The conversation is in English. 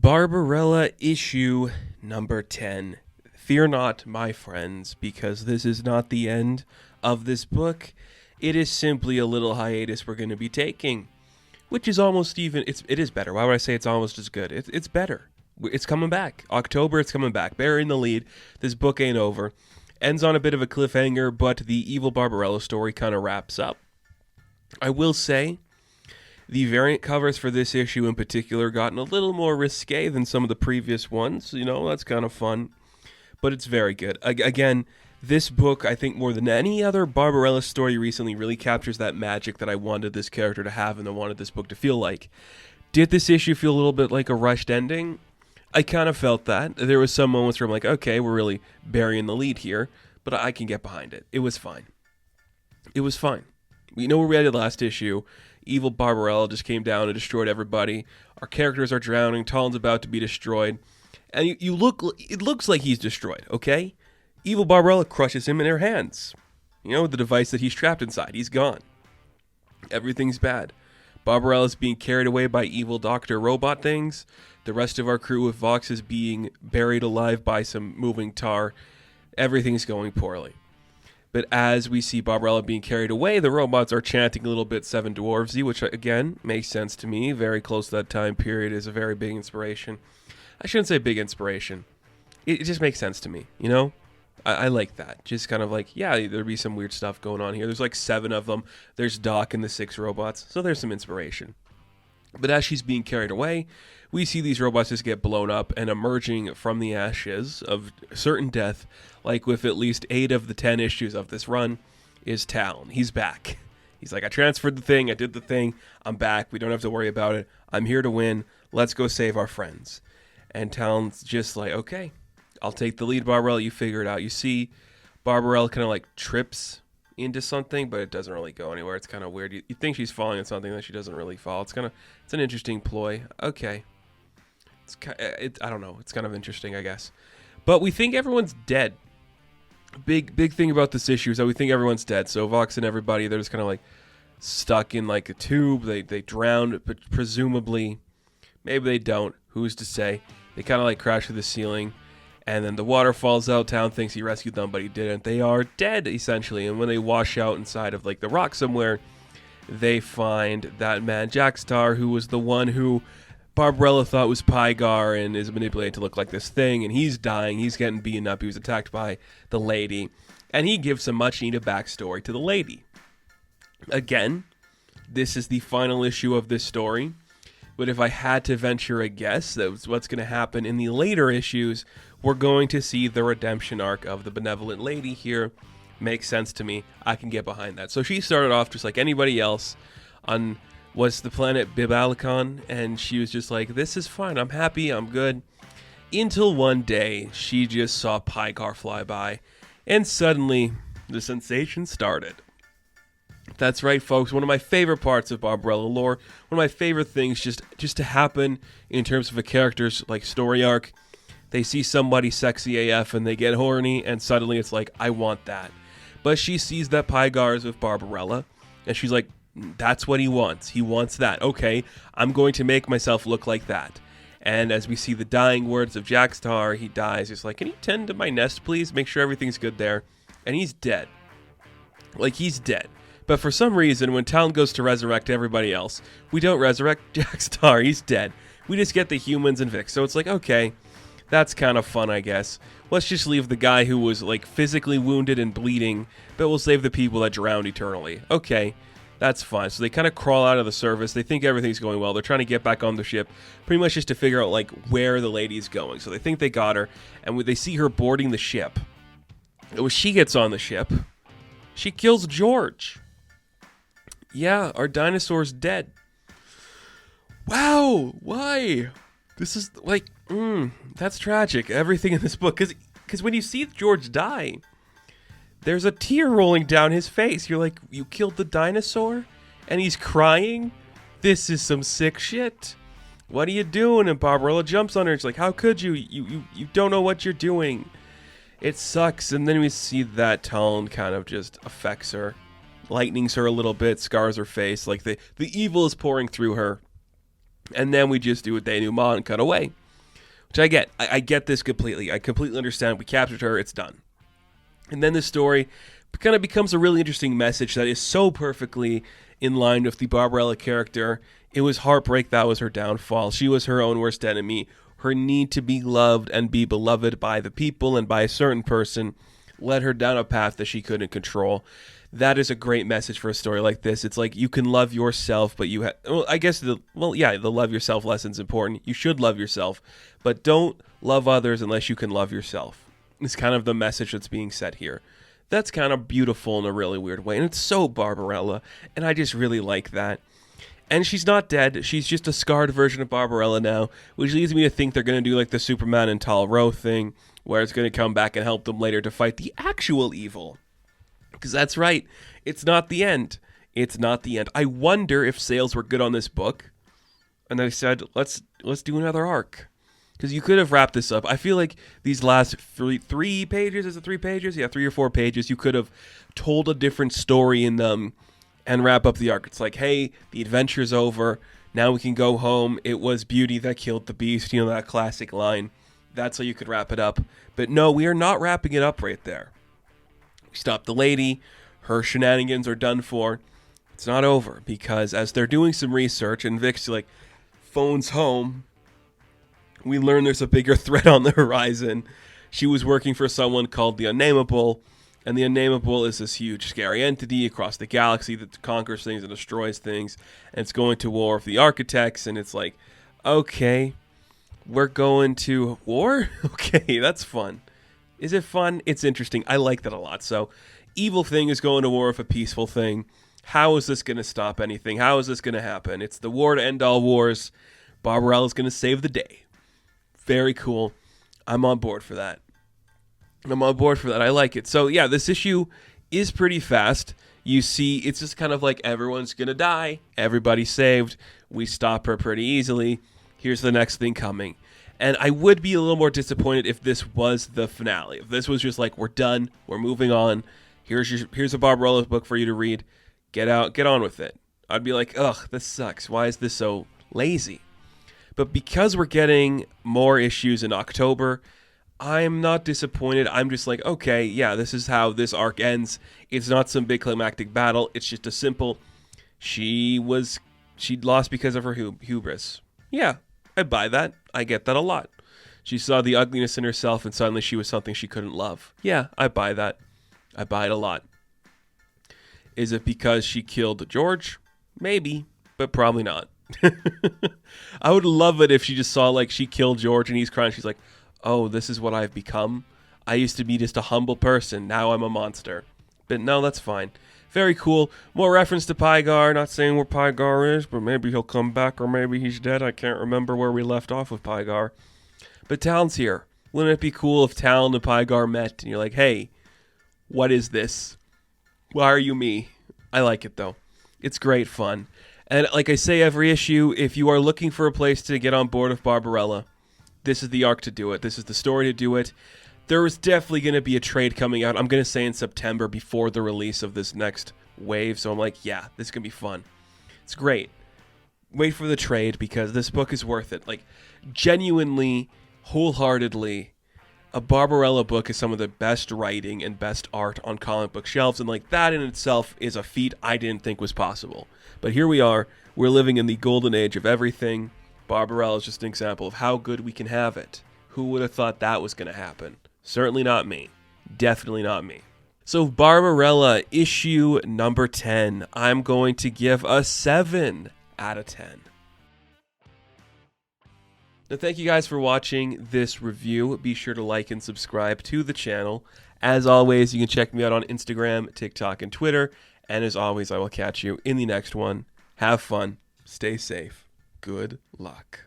Barbarella issue number 10. Fear not, my friends, because this is not the end of this book. It is simply a little hiatus we're going to be taking, which is almost even, it is better. Why would I say it's almost as good? It's better. It's coming back. October, it's coming back. Burying the lead. This book ain't over. Ends on a bit of a cliffhanger, but the evil Barbarella story kind of wraps up. I will say, the variant covers for this issue in particular gotten a little more risque than some of the previous ones. You know, that's kind of fun. But it's very good. Again, this book, I think more than any other Barbarella story recently, really captures that magic that I wanted this character to have and I wanted this book to feel like. Did this issue feel a little bit like a rushed ending? I kind of felt that. There was some moments where I'm like, okay, we're really burying the lead here, but I can get behind it. It was fine. It was fine. We know where we ended last issue. Evil Barbarella just came down and destroyed everybody. Our characters are drowning. Talon's about to be destroyed. And it looks like he's destroyed, okay? Evil Barbarella crushes him in her hands. You know, the device that he's trapped inside. He's gone. Everything's bad. Barbarella's being carried away by evil doctor robot things. The rest of our crew with Vox is being buried alive by some moving tar. Everything's going poorly. But as we see Barbarella being carried away, the robots are chanting a little bit Seven Dwarfsy, which again makes sense to me. Very close to that time period, is a very big inspiration. I shouldn't say big inspiration. It just makes sense to me, you know? I like that. Just kind of like, yeah, there'd be some weird stuff going on here. There's like 7 of them. There's Doc and the 6 robots. So there's some inspiration. But as she's being carried away, we see these robots just get blown up and emerging from the ashes of certain death, like with at least 8 of the 10 issues of this run, is Talon. He's back. He's like, I transferred the thing. I did the thing. I'm back. We don't have to worry about it. I'm here to win. Let's go save our friends. And Talon's just like, okay, I'll take the lead, Barbarella. You figure it out. You see Barbarella kind of like trips into something, but it doesn't really go anywhere. It's kind of weird. You think she's falling on something that she doesn't really fall. It's an interesting ploy. Okay. I don't know. It's kind of interesting, I guess. But we think everyone's dead. Big thing about this issue is that we think everyone's dead. So Vox and everybody, they're just kind of like stuck in like a tube. They drowned, but presumably, maybe they don't. Who's to say? They kind of like crash through the ceiling. And then the water falls out. Town thinks he rescued them, but he didn't. They are dead, essentially. And when they wash out inside of like the rock somewhere, they find that man, Jackstar, who was the one who Barbarella thought was Pygar and is manipulated to look like this thing. And he's dying. He's getting beaten up. He was attacked by the lady. And he gives some much needed backstory to the lady. Again, this is the final issue of this story. But if I had to venture a guess, that's what's going to happen in the later issues. We're going to see the redemption arc of the benevolent lady here. Makes sense to me. I can get behind that. So she started off just like anybody else on what's the planet Bibalicon, and she was just like, this is fine. I'm happy. I'm good. Until one day, she just saw Pygar fly by, and suddenly the sensation started. That's right, folks. One of my favorite parts of Barbarella lore, one of my favorite things just to happen in terms of a character's like story arc. They see somebody sexy AF and they get horny, and suddenly it's like, I want that. But she sees that Pygar is with Barbarella, and she's like, that's what he wants. He wants that. Okay, I'm going to make myself look like that. And as we see the dying words of Jackstar, he dies. He's like, can you tend to my nest, please? Make sure everything's good there. And he's dead. Like, he's dead. But for some reason, when Talon goes to resurrect everybody else, we don't resurrect Jackstar. He's dead. We just get the humans and Vic. So it's like, okay, that's kind of fun, I guess. Let's just leave the guy who was like physically wounded and bleeding, but we'll save the people that drowned eternally. Okay, that's fine. So they kind of crawl out of the service. They think everything's going well. They're trying to get back on the ship, pretty much just to figure out like where the lady's going. So they think they got her, and when they see her boarding the ship, when she gets on the ship, she kills George. Yeah, our dinosaur's dead. Wow, why? This is like, that's tragic. Everything in this book, because when you see George die, there's a tear rolling down his face. You're like, you killed the dinosaur? And he's crying? This is some sick shit. What are you doing? And Barbarella jumps on her. It's like, how could you? You don't know what you're doing. It sucks. And then we see that Talon kind of just affects her. Lightnings her a little bit, scars her face. Like the evil is pouring through her. And then we just do a denouement and cut away. which I get. I get this completely. I completely understand. We captured her. It's done. And then the story kind of becomes a really interesting message that is so perfectly in line with the Barbarella character. It was heartbreak that was her downfall. She was her own worst enemy. Her need to be loved and be beloved by the people and by a certain person led her down a path that she couldn't control. That is a great message for a story like this. It's like you can love yourself, but you I guess the love yourself lesson's important. You should love yourself, but don't love others unless you can love yourself. It's kind of the message that's being said here. That's kind of beautiful in a really weird way, and it's so Barbarella, and I just really like that. And she's not dead. She's just a scarred version of Barbarella now, which leads me to think they're going to do like the Superman and Tal Rowe thing, where it's going to come back and help them later to fight the actual evil. Because that's right. It's not the end. It's not the end. I wonder if sales were good on this book, and they said, let's do another arc. Because you could have wrapped this up. I feel like these last three pages, is it 3 pages? Yeah, 3 or 4 pages. You could have told a different story in them and wrap up the arc. It's like, hey, the adventure's over. Now we can go home. It was beauty that killed the beast. You know, that classic line. That's how you could wrap it up. But no, we are not wrapping it up right there. We stopped the lady. Her shenanigans are done for. It's not over, because as they're doing some research and Vic's like phones home, we learn there's a bigger threat on the horizon. She was working for someone called the Unnameable, and the Unnameable is this huge, scary entity across the galaxy that conquers things and destroys things, and it's going to war with the architects, and it's like, okay, we're going to war? Okay, that's fun. Is it fun? It's interesting. I like that a lot. So, evil thing is going to war with a peaceful thing. How is this going to stop anything? How is this going to happen? It's the war to end all wars. Barbarella's going to save the day. Very cool. I'm on board for that. I like it. So, yeah, this issue is pretty fast. You see, it's just kind of like everyone's going to die. Everybody's saved. We stop her pretty easily. Here's the next thing coming. And I would be a little more disappointed if this was the finale. If this was just like, we're done. We're moving on. Here's a Barbarella book for you to read. Get on with it. I'd be like, ugh, this sucks. Why is this so lazy? But because we're getting more issues in October, I'm not disappointed. I'm just like, okay, yeah, this is how this arc ends. It's not some big climactic battle. It's just a simple, she'd lost because of her hubris. Yeah, I buy that. I get that a lot. She saw the ugliness in herself and suddenly she was something she couldn't love. Yeah, I buy that. I buy it a lot. Is it because she killed George? Maybe, but probably not. I would love it if she just saw like she killed George and he's crying. She's like, oh, this is what I've become. I used to be just a humble person. Now I'm a monster. But no, that's fine. Very cool. More reference to Pygar. Not saying where Pygar is, but maybe he'll come back or maybe he's dead. I can't remember where we left off with Pygar. But Talon's here. Wouldn't it be cool if Talon and Pygar met and you're like, hey, what is this? Why are you me? I like it though. It's great fun. And like I say every issue, if you are looking for a place to get on board with Barbarella, this is the arc to do it. This is the story to do it. There is definitely going to be a trade coming out. I'm going to say in September before the release of this next wave. So I'm like, yeah, this is going to be fun. It's great. Wait for the trade because this book is worth it. Like, genuinely, wholeheartedly, a Barbarella book is some of the best writing and best art on comic book shelves. And like that in itself is a feat I didn't think was possible. But here we are. We're living in the golden age of everything. Barbarella is just an example of how good we can have it. Who would have thought that was going to happen? Certainly not me. Definitely not me. So Barbarella, issue number 10. I'm going to give a 7 out of 10. Now, thank you guys for watching this review. Be sure to like and subscribe to the channel. As always, you can check me out on Instagram, TikTok, and Twitter. And as always, I will catch you in the next one. Have fun. Stay safe. Good luck.